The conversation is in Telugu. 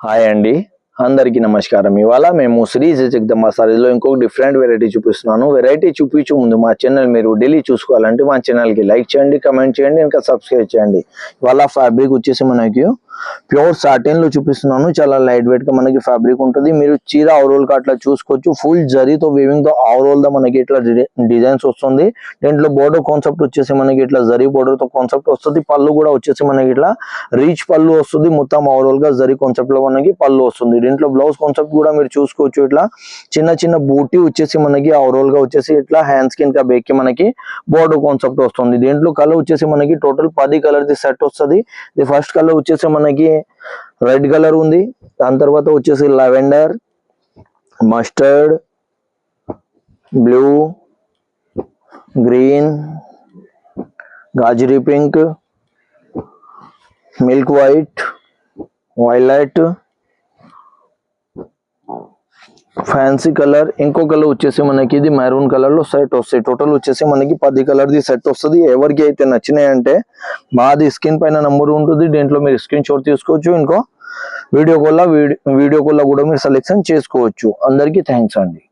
హాయ్ అండి, అందరికీ నమస్కారం. ఇవాళ మేము శ్రీ జగదంబ సారీలో ఇంకొక డిఫరెంట్ వెరైటీ చూపిస్తున్నాను. వెరైటీ చూపించే ముందు మా ఛానల్ మీరు డైలీ చూసుకోవాలంటే మా ఛానల్కి లైక్ చేయండి, కమెంట్ చేయండి, ఇంకా సబ్స్క్రైబ్ చేయండి. ఇవాళ ఫ్యాబ్రిక్ వచ్చేసి మనకి ప్యూర్ సాటిన్ లో చూపిస్తున్నాను. చాలా లైట్ వెయిట్ గా మనకి ఫ్యాబ్రిక్ ఉంటుంది. మీరు చీర ఆవరోల్ గా అట్లా చూసుకోవచ్చు. ఫుల్ జరీతో వీవింగ్ తో ఆవరోల్ దా మనకి ఇట్లా డిజైన్స్ వస్తుంది. దీంట్లో బోర్డర్ కాన్సెప్ట్ వచ్చేసి మనకి ఇట్లా జరీ బోర్డర్ తో కాన్సెప్ట్ వస్తుంది. పళ్ళు కూడా వచ్చేసి మనకి ఇట్లా రీచ్ పళ్ళు వస్తుంది. మొత్తం ఆవరోల్ గా జరీ కాన్సెప్ట్ లో మనకి పళ్ళు వస్తుంది. దీంట్లో బ్లౌజ్ కాన్సెప్ట్ కూడా మీరు చూసుకోవచ్చు. ఇట్లా చిన్న చిన్న బూటీ వచ్చేసి మనకి ఆవరోల్ గా వచ్చేసి ఇట్లా హ్యాండ్ స్కిన్ కా బేక్ కి మనకి బోర్డర్ కాన్సెప్ట్ వస్తుంది. దీంట్లో కలర్ వచ్చేసి మనకి టోటల్ 10 కలర్ ది సెట్ వస్తుంది. ఇది ఫస్ట్ కలర్ వచ్చేసి మనకి రెడ్ కలర్ ఉంది. దాని తర్వాత వచ్చేసి లావెండర్, మస్టర్డ్, బ్లూ, గ్రీన్, గాజరీ pink, milk white, violet, fancy colour, ఇంకో కలర్ వచ్చేసి మనకి ఇది మెరూన్ కలర్ లో సెట్ వస్తాయి. టోటల్ వచ్చేసి మనకి 10 కలర్ ది సెట్ వస్తుంది. ఎవరికి అయితే నచ్చినాయంటే మాది స్క్రీన్ పైన నంబర్ ఉంటుంది. దీంట్లో మీరు స్క్రీన్ షాట్ తీసుకోవచ్చు. ఇంకో వీడియో కాల్ కూడా మీరు సెలెక్షన్ చేసుకోవచ్చు. అందరికీ థ్యాంక్స్ అండి.